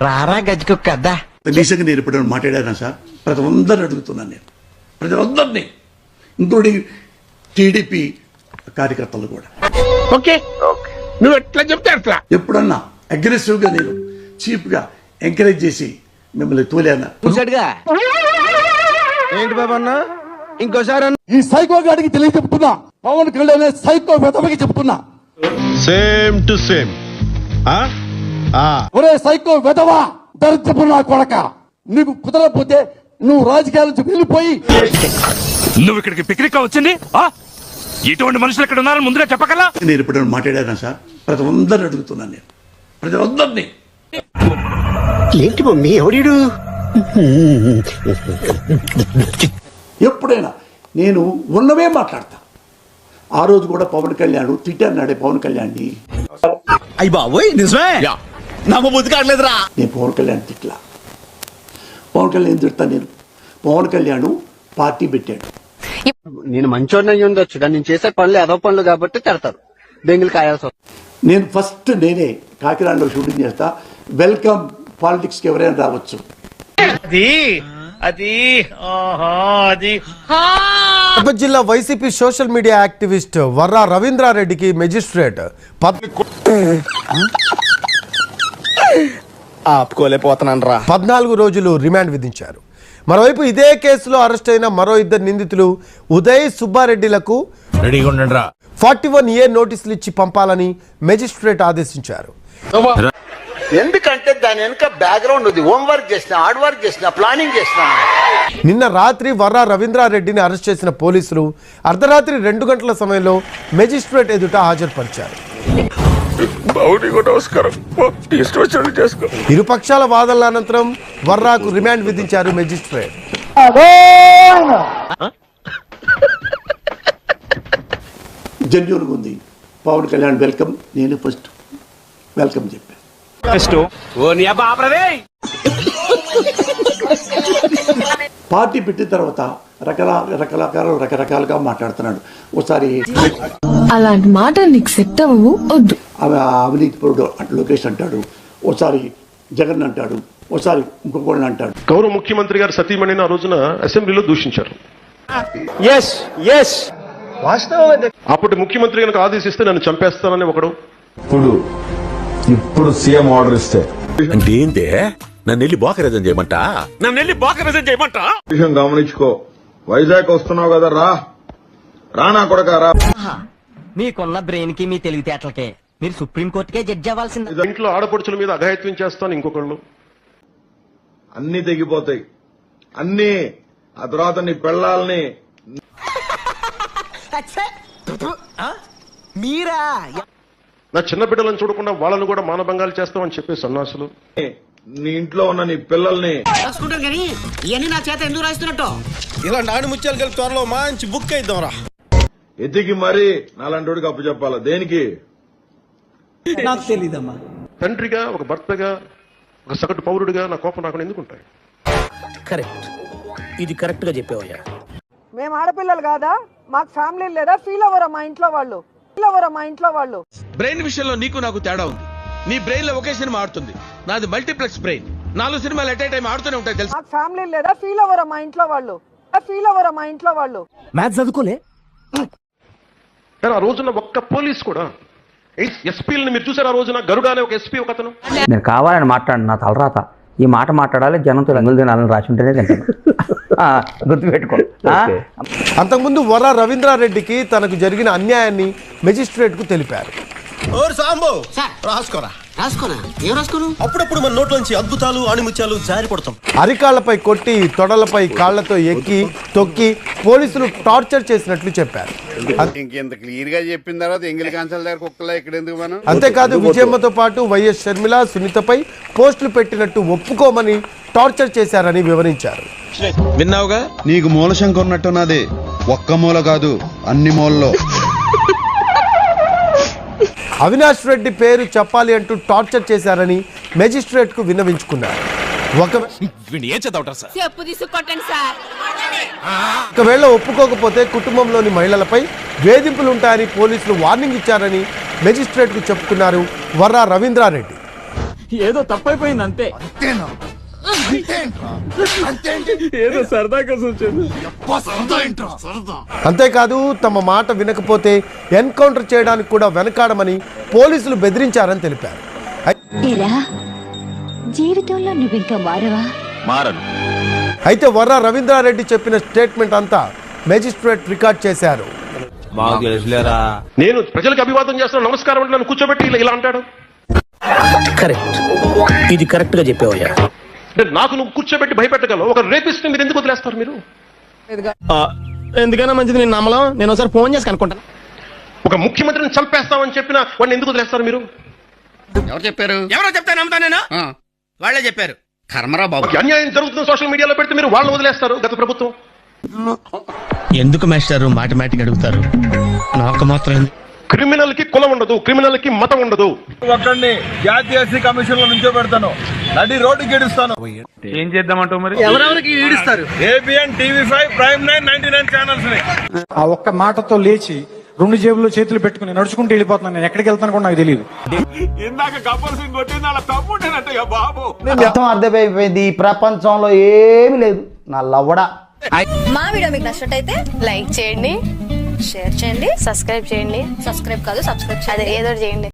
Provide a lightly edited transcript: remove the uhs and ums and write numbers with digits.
రారా గజ్జుకుక్క అద్దా నిజంగా నేను ఎప్పుడైనా మాట్లాడానా సార్? ప్రతి ఒక్కరిని అడుగుతున్నాను నేను, ప్రతి ఒక్కరిని, ఇంక్లూడింగ్ టీడీపీ కార్యకర్తలు కూడా. ఓకే నువ్వు ఎట్లా చెప్తే అట్లా. ఎప్పుడన్నా అగ్రెసివ్ గా నేను చీప్ గా ఎంకరేజ్ చేసి మిమ్మల్ని తోలేనా? ఏంటి బాబు అన్న ఇంకోసారి ఈ సైకో గాడికి తెలియ చెప్తున్నా, పవన్ కళ్యాణ్ సైకో వెతవకి చెప్తున్నా, సేమ్ టు సేమ్. ఒరే సైకో వెతవా, దరిద్రపు నా కొడక, నీకు కుదరకపోతే నువ్వు రాజకీయాల నుంచి వెళ్ళిపోయి. నువ్వు ఇక్కడికి పిక్నిక్ వచ్చింది ఇటువంటి మనుషులు ఇక్కడ ఉన్నారని ముందుగా చెప్పగలరా? నేను ఎప్పుడైనా మాట్లాడానా సార్? ప్రతి ఒక్కరిని అడుగుతున్నాను నేను, ప్రతి ఒక్కరిని. ఏంటి మమ్మీ ఎవడు ఎప్పుడైనా నేను ఉన్నవే మాట్లాడతా. ఆ రోజు కూడా పవన్ కళ్యాణ్ తిట్టాన్నాడే పవన్ కళ్యాణ్ని. అయ్యి బాబోయ్ నిజమే నమ్మబుద్ధి కావట్లేదురా. నేను పవన్ కళ్యాణ్ తిట్లా. పవన్ కళ్యాణ్ తిడతా నేను? పవన్ కళ్యాణ్ పార్టీ పెట్టాడు. నేను మంచోడిని ఉండొచ్చు, నేను చేసే పనులు ఏదో పనులు కాబట్టి తిడతారు, బెంగులు కాయాల్సి వస్తుంది. నేను ఫస్ట్ నేనే కాకినాడలో షూటింగ్ చేస్తా. వెల్కమ్ పాలిటిక్స్ కి ఎవరైనా రావచ్చు. కడప జిల్లా YCP social media activist Varra రవీంద్రారెడ్డికి మెజిస్ట్రేట్ 14 రోజులు రిమాండ్ విధించారు. మరోవైపు ఇదే కేసులో అరెస్ట్ అయిన మరో 2 నిందితులు ఉదయ్ సుబ్బారెడ్డిలకు 41A నోటీసులు ఇచ్చి పంపాలని మెజిస్ట్రేట్ ఆదేశించారు. ఎందుకంటే దాని వెనుక బ్యాక్గ్రౌండ్ ఉంది, హోంవర్క్ చేసిన, హార్డ్ వర్క్ చేసిన, ప్లానింగ్ చేసిన. నిన్న రాత్రి వర్రా రవీంద్రారెడ్డిని అరెస్ట్ చేసిన పోలీసులు అర్ధరాత్రి 2 గంటల సమయంలో మెజిస్ట్రేట్ ఎదుట హాజరుపరిచారు. ఇరుపక్షాల వాదనల అనంతరం వర్రాకు రిమాండ్ విధించారు మెజిస్ట్రేట్. జెన్యూన్ ఉంది. పవన్ కళ్యాణ్ వెల్కమ్, నేను ఫస్ట్ వెల్కమ్ చెప్పాను. పార్టీ పెట్టిన తర్వాత రకరకాలుగా మాట్లాడుతున్నాడు. ఒకసారి అలాంటి మాట నీకు సెట్ అవ్వవు, వద్దు. అవినీతి పరుడు లోకేష్ అంటాడు, ఒకసారి జగన్ అంటాడు, ఒకసారి ఇంకొకళ్ళని అంటాడు. గౌరవ ముఖ్యమంత్రి గారు సతీమణిని ఆ రోజున అసెంబ్లీలో దూషించారు. అప్పుడు ముఖ్యమంత్రి కనుక ఆదేశిస్తే నన్ను చంపేస్తానని ఒకడు. ఇప్పుడు సీఎం ఆర్డర్ ఇస్తే అంటే ఏంటే నన్ను వెళ్ళి బోకరేజం చేయమంటా? విషయం గమనించుకో. వైజాగ్ వస్తున్నావు కదా, రా నా కొడక రా. మీకున్న బ్రెయిన్ కి మీ తెలివితేటలకే మీరు సుప్రీంకోర్టుకే జడ్జి అవ్వాల్సింది. ఇంట్లో ఆడపడుచుల మీద అఘాయిత్యం చేస్తాను ఇంకొకళ్ళు. అన్ని తెగిపోతాయి, అన్ని. ఆ తర్వాత నీ పెళ్ళాలని మీరా నా చిన్న బిడ్డలను చూడకుండా వాళ్ళను కూడా మానభంగాలు చేస్తామని చెప్పే సన్నాసులు. నీ ఇంట్లో ఉన్న నీ పిల్లల్ని ఇవన్నీ నా చేత ఎందుకు రాస్తున్నట్టు ఇలా నాడు ముత్యాలు కలిపి త్వరలో మంచి బుక్ అయిద్దాంరా. ఎతికి మరీ నాలంటోడికి అప్పు చెప్పాలా? దేనికి? నాకు తెలీదమ్మా. తండ్రిగా, ఒక భర్తగా, ఒక సగటు పౌరుడిగా నా కోపం నాకు ఎందుకుంటాయి? కరెక్ట్, ఇది కరెక్ట్ గా చెప్పేవయ్యా. మేము ఆడపిల్లలు కాదా? మాకు ఫ్యామిలీ లేదా? ఫీల్ అవ్వరా మా ఇంట్లో వాళ్ళు? బ్రెయిన్ విషయంలో నీకు నాకు తేడా ఉంది. నీ బ్రెయిన్ లో ఒకే సినిమా ఆడుతుంది, నాది మల్టీప్లెక్స్ బ్రెయిన్. 4 సినిమాలు ఎట్ ఏ టైం ఆడుతూనే ఉంటాయి తెలుసు. మాకు ఫ్యామిలీ లేదా? ఫీల్ అవ్వరా మా ఇంట్లో వాళ్ళు? మ్యాథ్స్ చదువుకోలే. కానీ ఆ రోజున ఒక్క పోలీస్ కూడా, ఎస్పీలని మీరు చూసారు ఆ రోజున? గరుడ అనే ఒక ఎస్పీ, ఒక అతను. నేను కావాలని మాట్లాడు, నా తలరాత ఈ మాట మాట్లాడాలి, జనంతో రంగులు తినాలని రాసి ఉంటేనే తింటాను. గుర్తుపెట్టుకో. అంతకుముందు వర్రా రవీంద్రారెడ్డికి తనకు జరిగిన అన్యాయాన్ని మెజిస్ట్రేట్ కు తెలిపారు. అప్పుడప్పుడు మన నోట్లోంచి అద్భుతాలు, ఆణిముత్యాలు జారిపడతాం. అరికాళ్లపై కొట్టి, తొడలపై కాళ్లతో ఎక్కి తొక్కి పోలీసులు టార్చర్ చేసినట్లు చెప్పారు. ఇంకెంత క్లియర్ గా చెప్పిన తర్వాత ఎంగిలి కాంచాల దగ్గర కుక్కలా ఇక్కడ ఎందుకు మనం? అంతేకాదు విజయమ్మతో పాటు వైఎస్ షర్మిల, సునీతపై పోస్టులు పెట్టినట్టు ఒప్పుకోమని టార్చర్ చేశారని వివరించారు. విన్నావుగా? నీకు మూలశంక ఉన్నట్టున్నది. ఒక్క మూల కాదు, అన్ని మూలలో. అవినాష్ రెడ్డి పేరు చెప్పాలి అంటూ టార్చర్ చేశారని మెజిస్ట్రేట్ కు విన్నవించుకున్నారు. ఒకవేళ ఒప్పుకోకపోతే కుటుంబంలోని మహిళలపై వేధింపులుంటాయని పోలీసులు వార్నింగ్ ఇచ్చారని మెజిస్ట్రేట్ కు చెప్పుకున్నారు వర్రా రవీంద్రారెడ్డి. ఏదో తప్పైపోయింది అంతే. ఏదో సరదా కోసం వచ్చింది. అంతేకాదు తమ మాట వినకపోతే ఎన్కౌంటర్ చేయడానికి కూడా వెనకాడమని పోలీసులు బెదిరించారని తెలిపారు. జీవితంలో నువ్వు ఇంకా మారవా? మారను. అయితే వర్ర రవీంద్రారెడ్డి చెప్పిన స్టేట్మెంట్ అంతా మెజిస్ట్రేట్ రికార్డ్ చేశారు. నేను ప్రజలకు అభివాదం చేస్తాను, నమస్కారం అంటే నన్ను కూర్చోబెట్టి ఇలా అంటాడు. కరెక్ట్, ఇది కరెక్ట్ గా చెప్పేవయ్యా. అంటే నాకు నువ్వు కూర్చోబెట్టి భయపెట్టగలవు, ఒక రేపిస్ట్ మీరు ఎందుకు వదిలేస్తారు మీరు? ఎందుకైనా మంచిది నేను నమ్మలం. నేను ఒకసారి ఫోన్ చేసి కనుక్కుంటాను. ఒక ముఖ్యమంత్రిని చంపేస్తామని చెప్పిన వాడిని ఎందుకు వదిలేస్తారు మీరు? ఎవరు చెప్పారు? ఎవరో చెప్తే నమ్ముతా నేను? వాళ్ళే చెప్పారు. కర్మరా బాబు. అన్యాయం జరుగుతుంది సోషల్ మీడియాలో పెడితే మీరు వాళ్ళని వదిలేస్తారు గత ప్రభుత్వం. ఎందుకు మాస్టారు మాటమాటిక్ అడుగుతారు? నాకు మాత్రం క్రిమినల్ కి కులం ఉండదు, క్రిమినల్ కి మతం ఉండదు. ఒక్కడిని జాతీయ కమిషన్ లో నుంచో పెడతాను, నడి రోడ్డు గెడుస్తాను. ఏం చేద్దామంటావు మరి? ఎవరెవరికి ఈడిస్తారు? ఏబిఎన్, టీవీ5, ప్రైమ్ 9, 99 ఛానల్స్ ని. ఆ ఒక్క మాటతో లేచి 2 జేబుల్లో చేతులు పెట్టుకుని నడుచుకుంటూ వెళ్ళిపోతున్నాను. నేను ఎక్కడికి వెళ్తాను కూడా నాకు తెలియదు. ఇందాక గబ్బర్ సింగ్ కొట్టింది అలా తమ్ముంటేనట్టయ్యా బాబు. అర్థం అర్థమైపోయింది, ఈ ప్రపంచంలో ఏమి లేదు నా లవ్వడా. మా వీడియో మీకు నచ్చినట్టయితే లైక్ చేయండి, షేర్ చేయండి, సబ్స్క్రైబ్ చేయండి. సబ్స్క్రైబ్ కాదు, సబ్స్క్రైబ్ చేయండి, ఏదో చేయండి.